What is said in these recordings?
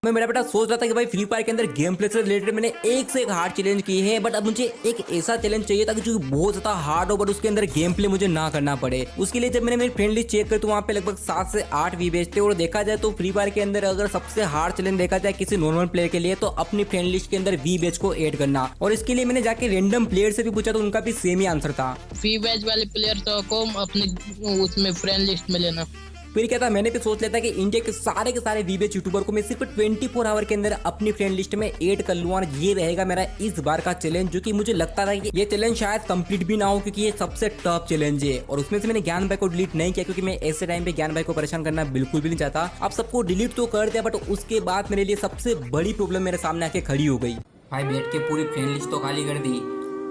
मैं मेरा बेटा सोच रहा था कि भाई फ्री फायर के अंदर गेम प्ले से रिलेटेड मैंने एक से एक हार्ड चैलेंज किए हैं, बट अब मुझे एक ऐसा चैलेंज चाहिए था कि जो बहुत ज्यादा हार्ड हो बट उसके अंदर गेम प्ले मुझे ना करना पड़े। उसके लिए जब मैंने मेरी फ्रेंड लिस्ट चेक करी तो वहाँ पे लगभग 7 से 8 वी बेच थे। और देखा जाए तो फ्री फायर के अंदर अगर सबसे हार्ड चैलेंज देखा जाए किसी नॉर्मल प्लेयर के लिए तो अपनी फ्रेंड लिस्ट के अंदर वी बेच को ऐड करना। और इसके लिए मैंने जाके रैंडम प्लेयर से भी पूछा तो उनका भी सेम ही आंसर था, फ्री बैच वाले प्लेयर तो को अपने उसमें फ्रेंड लिस्ट में लेना। फिर क्या था, मैंने भी सोच लिया था कि इंडिया के सारे वीबेच यूट्यूबर को मैं सिर्फ 24 आवर के अंदर अपनी फ्रेंड लिस्ट में ऐड कर लूँ। और ये रहेगा मेरा इस बार का चैलेंज, जो कि मुझे लगता था कि ये चैलेंज शायद कंप्लीट भी ना हो क्योंकि ये सबसे टफ चैलेंज है। और उसमें से मैंने ज्ञान भाई को डिलीट नहीं किया क्योंकि मैं ऐसे टाइम पे ज्ञान भाई को परेशान करना बिल्कुल भी नहीं चाहता। अब सबको डिलीट तो कर दिया, बट उसके बाद मेरे लिए सबसे बड़ी प्रॉब्लम मेरे सामने आके खड़ी हो गई। भाई बैठ के पूरी फ्रेंड लिस्ट तो खाली कर दी,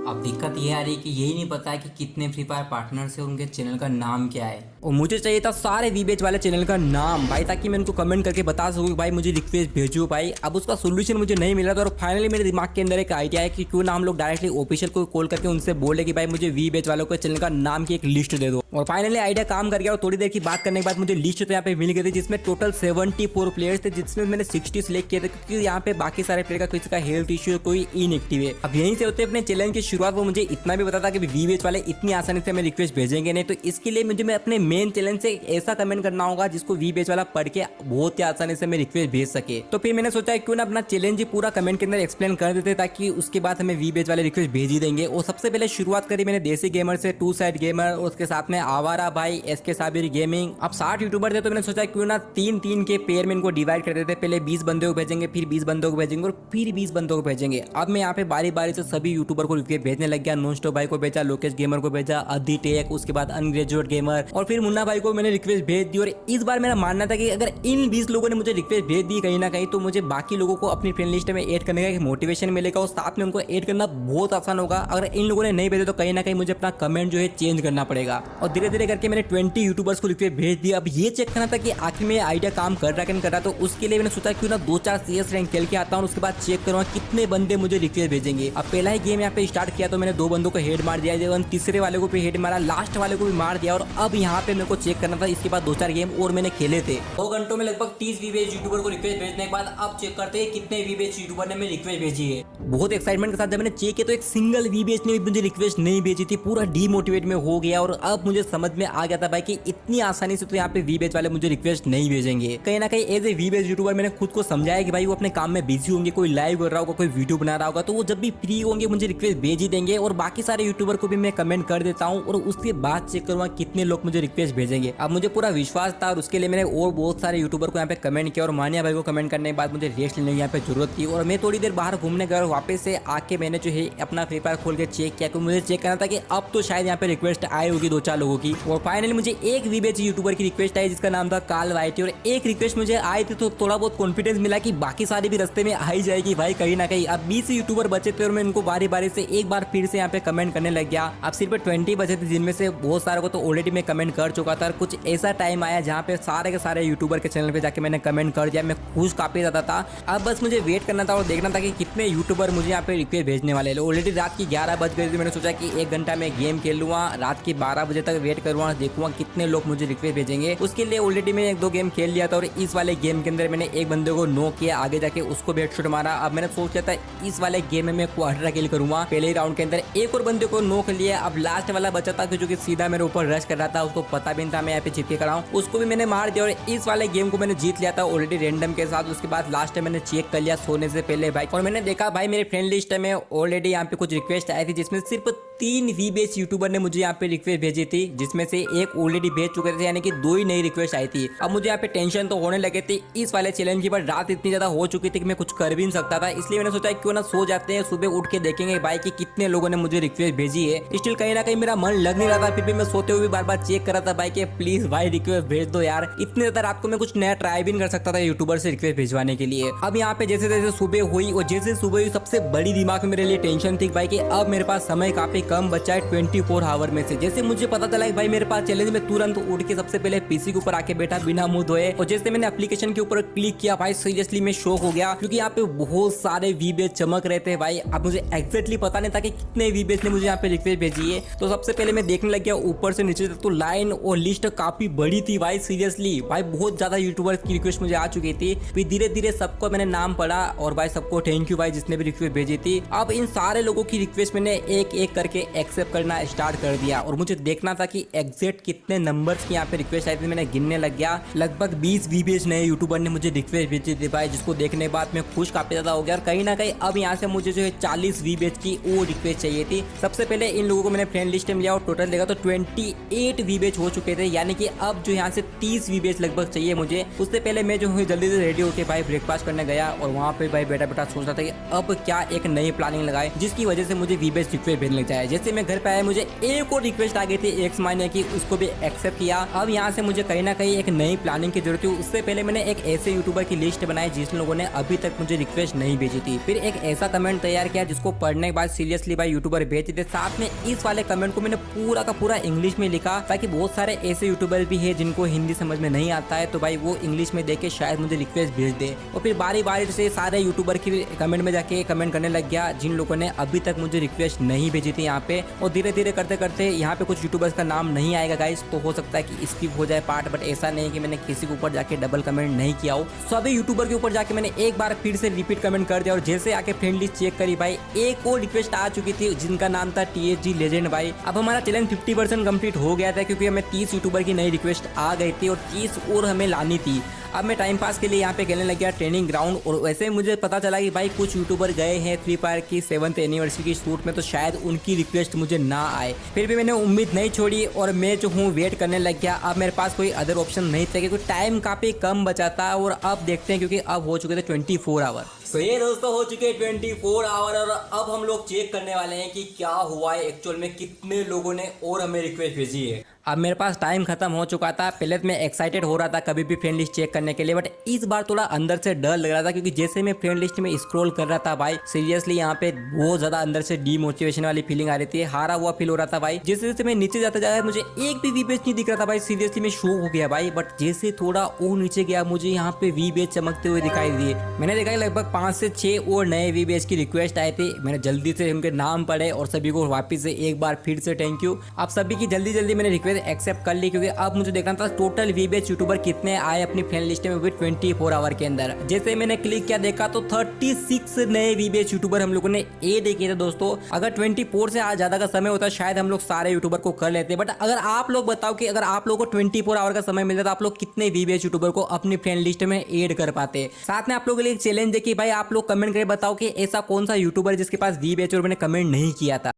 अब दिक्कत ये आ रही है कि यही नहीं पता है कि कितने फ्री फायर पार्टनर्स है, उनके चैनल का नाम क्या है। और मुझे चाहिए था सारे वीबेच वाले चैनल का नाम भाई, ताकि मैं उनको कमेंट करके बता सकूँ भाई मुझे रिक्वेस्ट भेजो भाई। अब उसका सोल्यूशन मुझे नहीं मिला था और फाइनली मेरे दिमाग के अंदर एक आइडिया है कि क्यों ना हम लोग डायरेक्टली ऑफिशियल को कॉल करके उनसे बोले कि भाई मुझे वीबेच वालों के चैनल का नाम की एक लिस्ट दे दो। और फाइनली आइडिया काम कर गया और थोड़ी देर की बात करने के बाद मुझे लिस्ट तो यहाँ पे मिल गई थी, जिसमें टोटल 74 प्लेयर्स थे, जिसमें मैंने 60 सिलेक्ट किए थे क्योंकि यहाँ पे बाकी सारे प्लेयर का किसी का हेल्थ इश्यू कोई इनएक्टिव है। अब यहीं से होते अपने चैलेंज की शुरुआत। वो मुझे इतना भी पता था कि वीबेच वाले इतनी आसानी से हमें रिक्वेस्ट भेजेंगे नहीं, तो इसके लिए मुझे अपने मेन चैलेंज से ऐसा कमेंट करना होगा जिसको वीबेच वाला पढ़ के बहुत ही आसानी से हमें रिक्वेस्ट भेज सके। तो फिर मैंने सोचा क्यों ना अपना चैलेंज ही पूरा कमेंट के अंदर एक्सप्लेन कर देते ताकि उसके बाद हमें वीबेच वाले रिक्वेस्ट भेज ही देंगे। और सबसे पहले शुरुआत करी मैंने देसी गेमर से, टू साइड गेमर, और उसके साथ में आवारा भाई, एसके साबिर गेमिंग। अब 60 यूट्यूबर थे तो मैंने सोचा क्यों ना 3-3 के पेयर में इनको डिवाइड कर देते। पहले 20 बंदे को भेजेंगे, फिर 20 बंदों को भेजेंगे और फिर 20 बंदों को भेजेंगे। अब मैं यहाँ पे बारी बारी से सभी यूट्यूबर को रिक्वेस्ट भेजने लग गया। नॉन स्टॉप भाई को भेजा, लोकेश गेमर को भेजा, अदी टेक, उसके बाद अनग्रेजुएट गेमर और फिर मुन्ना भाई को मैंने रिक्वेस्ट भेज दी। और इस बार मेरा मानना था कि अगर इन 20 लोगों ने मुझे रिक्वेस्ट भेज दी कहीं ना कहीं तो मुझे बाकी लोगों को अपनी फ्रेंड लिस्ट में ऐड करने का एक मोटिवेशन मिलेगा और साथ में उनको ऐड करना बहुत आसान होगा। अगर इन लोगों ने नहीं भेजा तो कहीं ना कहीं मुझे अपना कमेंट जो है चेंज करना पड़ेगा। और धीरे धीरे करके मैंने 20 यूट्यूबर्स को रिक्वेस्ट भेज दिया। अब ये चेक करना था कि आखिर में आइडिया काम कर रहा है कि नहीं कर रहा, तो उसके लिए मैंने सोचा क्यों ना 2-4 CS रैंक खेल के आता हूँ, उसके बाद चेक करूँगा कितने बंदे मुझे रिक्वेस्ट भेजेंगे। अब पहला ही गेम यहाँ पे स्टार्ट किया तो मैंने 2 बंदों को हेड मार दिया, तीसरे वाले को भी हेड मारा, लास्ट वाले को भी मार दिया। और अब यहाँ पे मेरे को चेक करना था, इसके बाद 2-4 गेम और मैंने खेले थे। 2 घंटों में लगभग 30 वीबेच यूट्यूबर को रिक्वेस्ट भेजने के बाद अब चेक करते हैं कितने वीबेच यूट्यूबर ने मेरी रिक्वेस्ट भेजी है। बहुत एक्साइटमेंट के साथ जब मैंने चेक किया तो एक सिंगल वीबेच ने भी मुझे रिक्वेस्ट नहीं भेजी थी। पूरा डीमोटिवेट में हो गया और अब मुझे समझ में आ गया था भाई कि इतनी आसानी से तो यहाँ पे वीबेच वाले मुझे रिक्वेस्ट नहीं भेजेंगे। कहीं ना कहीं एज ए वीबेच यूट्यूबर मैंने खुद को समझाया कि भाई वो अपने काम में बिजी होंगे, कोई लाइव कर रहा होगा, कोई वीडियो बना रहा होगा, तो वो जब भी फ्री होंगे मुझे रिक्वेस्ट भेज ही देंगे। और बाकी सारे यूट्यूबर को भी मैं कमेंट कर देता हूँ और उसके बाद चेक करूँगा कितने लोग मुझे रिक्वेस्ट भेजेंगे। अब मुझे पूरा विश्वास था और उसके लिए मैंने और बहुत सारे यूट्यूबर को यहाँ पे कमेंट किया। और मानिया भाई को कमेंट करने के बाद मुझे रेस्ट लेने की यहाँ पे जरूरत थी और मैं थोड़ी देर बाहर घूमने गया और वापस से आके मैंने जो है अपना फ्री फायर खोल के चेक किया क्योंकि मुझे चेक करना था कि अब तो शायद यहाँ पे रिक्वेस्ट आई होगी 2-4 लोगों की। और फाइनली मुझे एक वीबेच यूट्यूबर की रिक्वेस्ट आई जिसका नाम था काल वाइटी। और एक रिक्वेस्ट मुझे आई थी तो थोड़ा बहुत कॉन्फिडेंस मिला कि बाकी सारी भी रस्ते में आई जाएगी भाई कहीं ना कहीं। अब 20 यूट्यूबर बचे थे और मैं इनको बारी बारी से एक बार फिर से यहाँ पे कमेंट करने लग गया। अब सिर्फ 20 बचे थे जिनमें से बहुत सारे को तो ऑलरेडी मैं कमेंट कर चुका था। कुछ ऐसा टाइम आया जहाँ पे सारे के सारे यूट्यूबर के चैनल पे जाके मैंने कमेंट कर दिया। मैं खुश काफी ज्यादा था। अब बस मुझे वेट करना था और देखना था कि कितने यूट्यूबर मुझे यहाँ पे रिक्वेस्ट भेजने वाले। ऑलरेडी रात की 11 बज गई थी। मैंने सोचा कि 1 घंटा में गेम खेल लूँगा, रात की 12 बजे तक वेट करूँगा, देखूंगा कितने लोग मुझे रिक्वेस्ट भेजेंगे। उसके लिए ऑलरेडी मैंने 1-2 गेम खेल लिया था और इस वाले गेम के अंदर मैंने एक बंदे को नो किया, आगे जाके उसको भी हेडशॉट मारा। अब मैंने सोच लिया था इस वाले गेम में मैं क्वार्टर किल करूंगा। पहले ही राउंड के अंदर एक और बंदे को नो कर लिया। अब लास्ट वाला बचा था जो कि सीधा मेरे ऊपर रश कर रहा था, उसको पता भी नहीं था मैं यहाँ पे चिपके खड़ा हूँ, उसको भी मैंने मार दिया और इस वाले गेम को मैंने जीत लिया था ऑलरेडी रैंडम के साथ। उसके बाद लास्ट टाइम मैंने चेक कर लिया सोने से पहले भाई और मैंने देखा भाई मेरे फ्रेंड लिस्ट में ऑलरेडी यहाँ पे कुछ रिक्वेस्ट आई थी जिसमें सिर्फ 3 वीबेच यूट्यूबर ने मुझे यहाँ पे रिक्वेस्ट भेजी थी, जिसमें से एक ऑलरेडी भेज चुके थे, यानी कि 2 ही नई रिक्वेस्ट आई थी। अब मुझे यहाँ पे टेंशन तो होने लगे थे इस वाले चैलेंज की, पर रात इतनी ज्यादा हो चुकी थी कि मैं कुछ कर भी नहीं सकता था। इसलिए मैंने सोचा क्यों ना सो जाते हैं, सुबह उठ के देखेंगे भाई कि कितने लोगों ने मुझे रिक्वेस्ट भेजी है। स्टिल कहीं ना कहीं मेरा मन लग नहीं रहा था, फिर भी मैं सोते हुए बार बार चेक कर रहा था भाई कि प्लीज भाई रिक्वेस्ट भेज दो यार। इतनी ज्यादा रात को मैं कुछ नया ट्राई भी नहीं कर सकता था यूट्यूबर से रिक्वेस्ट भेजवाने के लिए। अब यहाँ पे जैसे जैसे सुबह हुई और जैसे सुबह हुई सबसे बड़ी दिमाग में मेरे लिए टेंशन थी भाई कि अब मेरे पास समय काफी कम बचा है 24 आवर में से। जैसे मुझे पता चला कि भाई मेरे पास चैलेंज में तुरंत उठ के सबसे पहले पीसी के ऊपर आके बैठा बिना मुंह धोए, और जैसे मैंने एप्लीकेशन के ऊपर क्लिक किया भाई सीरियसली मैं शॉक हो गया, क्योंकि यहाँ पे बहुत सारे वीबेज चमक रहे थे भाई। अब मुझे एग्जैक्टली पता नहीं था कि कितने वीबेज ने मुझे यहाँ पे रिक्वेस्ट भेजी है। तो सबसे पहले मैं देखने लग गया ऊपर से नीचे तक, तो लाइन और लिस्ट काफी बड़ी थी भाई। सीरियसली भाई बहुत ज्यादा यूट्यूबर्स की रिक्वेस्ट मुझे आ चुकी थी। फिर धीरे धीरे सबको मैंने नाम पढ़ा, और भाई सबको थैंक यू भाई जिसने भी रिक्वेस्ट भेजी थी। अब इन सारे लोगों की रिक्वेस्ट मैंने एक एक करके एक्सेप्ट करना स्टार्ट कर दिया, और मुझे देखना था कि एग्जैक्ट कितने नंबर्स की यहाँ पे रिक्वेस्ट आई थी। मैंने गिनने लग गया, लगभग 20 वीबीएस नए यूट्यूबर ने मुझे रिक्वेस्ट भेजी थी भाई, जिसको देखने के बाद मैं खुश काफी ज्यादा हो गया। और कहीं ना कहीं अब यहाँ से मुझे जो है 40 वीबीएस की वो रिक्वेस्ट चाहिए थी। सबसे पहले इन लोगों को मैंने फ्रेंड लिस्ट में लिया और टोटल देखा तो 28 वीबीएस हो चुके थे, यानी कि अब जो यहाँ से 30 वीबीएस लगभग चाहिए मुझे। उससे पहले मैं जो हूँ जल्दी से रेडी होकर भाई ब्रेकफास्ट करने गया, और वहाँ पे भाई बैठा बैठा सोच रहा था कि अब क्या एक नई प्लानिंग लगाए जिसकी वजह से मुझे वीबीएस रिक्वेस्ट भेजने लग जाए। जैसे मैं घर पे आया मुझे एक और रिक्वेस्ट आ गई थी एक्स मायने की, उसको भी एक्सेप्ट किया। अब यहाँ से मुझे कहीं ना कहीं एक नई प्लानिंग की जरूरत थी। उससे पहले मैंने एक ऐसे यूट्यूबर की लिस्ट बनाई जिन लोगों ने अभी तक मुझे रिक्वेस्ट नहीं भेजी थी। फिर एक ऐसा कमेंट तैयार किया जिसको पढ़ने के बाद सीरियसली भाई यूट्यूबर भेजते थे। साथ में इस वाले कमेंट को मैंने पूरा का पूरा इंग्लिश में लिखा, ताकि बहुत सारे ऐसे यूट्यूबर भी है जिनको हिंदी समझ में नहीं आता है, तो भाई वो इंग्लिश में देख के शायद मुझे रिक्वेस्ट भेज दे। और फिर बारी बारी से सारे यूट्यूबर की कमेंट में जाके कमेंट करने लग गया जिन लोगों ने अभी तक मुझे रिक्वेस्ट नहीं भेजी थी यहाँ पे। और धीरे धीरे करते करते यहाँ पे कुछ यूट्यूबर्स का नाम नहीं आएगा गाइस, तो हो सकता है कि स्किप हो जाए पार्ट, बट ऐसा नहीं कि मैंने किसी के ऊपर जाके डबल कमेंट नहीं किया हो। सभी यूट्यूबर के ऊपर जाके मैंने एक बार फिर से रिपीट कमेंट कर दिया, और जैसे आके फ्रेंड लिस्ट चेक करी भाई एक और रिक्वेस्ट आ चुकी थी जिनका नाम था TSG लेजेंड भाई। अब हमारा चैलेंज 50% कंप्लीट हो गया था, क्योंकि हमें 30 यूट्यूबर की नई रिक्वेस्ट आ गई थी और 30 और हमें लानी थी। अब मैं टाइम पास के लिए यहाँ पे खेलने लग गया ट्रेनिंग ग्राउंड, और वैसे ही मुझे पता चला कि भाई कुछ यूट्यूबर गए हैं फ्री फायर की 7th एनिवर्सरी की शूट में, तो शायद उनकी रिक्वेस्ट मुझे ना आए। फिर भी मैंने उम्मीद नहीं छोड़ी और मैं जो हूँ वेट करने लग गया। अब मेरे पास कोई अदर ऑप्शन नहीं था, क्योंकि टाइम काफी कम बचा था। और अब देखते हैं, क्योंकि अब हो चुके थे 24 आवर। तो ये दोस्तों हो चुके 24 आवर, और अब हम लोग चेक करने वाले हैं कि क्या हुआ है एक्चुअल में, कितने लोगों ने और हमें रिक्वेस्ट भेजी है। अब मेरे पास टाइम खत्म हो चुका था। पहले तो मैं एक्साइटेड हो रहा था कभी भी फ्रेंड लिस्ट चेक करने के लिए, बट इस बार थोड़ा अंदर से डर लग रहा था, क्योंकि जैसे मैं फ्रेंड लिस्ट में स्क्रॉल कर रहा था भाई सीरियसली यहाँ पे बहुत ज्यादा अंदर से डीमोटिवेशन वाली फीलिंग आ रही थी, हारा हुआ फील हो रहा था भाई। जैसे जैसे मैं नीचे जाता जा रहा मुझे एक भी वीबेज नहीं दिख रहा था भाई, सीरियसली मैं शॉक हो गया भाई। बट जैसे थोड़ा और नीचे गया मुझे यहाँ पे वीबेज चमकते हुए दिखाई दिए। मैंने देखा लगभग 5 से 6 और नए वीबेज की रिक्वेस्ट आए थे। मैंने जल्दी से उनके नाम पढ़े और सभी को वापिस से एक बार फिर से थैंक यू। आप सभी की जल्दी जल्दी मैंने रिक्वेस्ट एक्सेप्ट कर ली, क्योंकि अब मुझे देखना था टोटल वीबीएस यूट्यूबर कितने आए अपनी फ्रेंड लिस्ट में विद 24 आवर के अंदर। जैसे मैंने क्लिक किया देखा तो 36 नए वीबीएस यूट्यूबर हम लोगों ने ऐड किए थे दोस्तों। अगर 24 से आज ज्यादा का समय होता शायद हम लोग सारे यूट्यूबर को कर लेते, बट अगर आप लोग बताओ कि अगर आप लोगों को 24 आवर का समय मिलता तो आप लोग कितने वीबीएस यूट्यूबर को अपनी फ्रेंड लिस्ट में ऐड कर पाते। साथ में आप लोगों के लिए एक चैलेंज है कि भाई आप लोग कमेंट करके बताओ कि ऐसा कौन सा यूट्यूबर जिसके पास वीबीएस यूट्यूबर ने कमेंट नहीं किया था।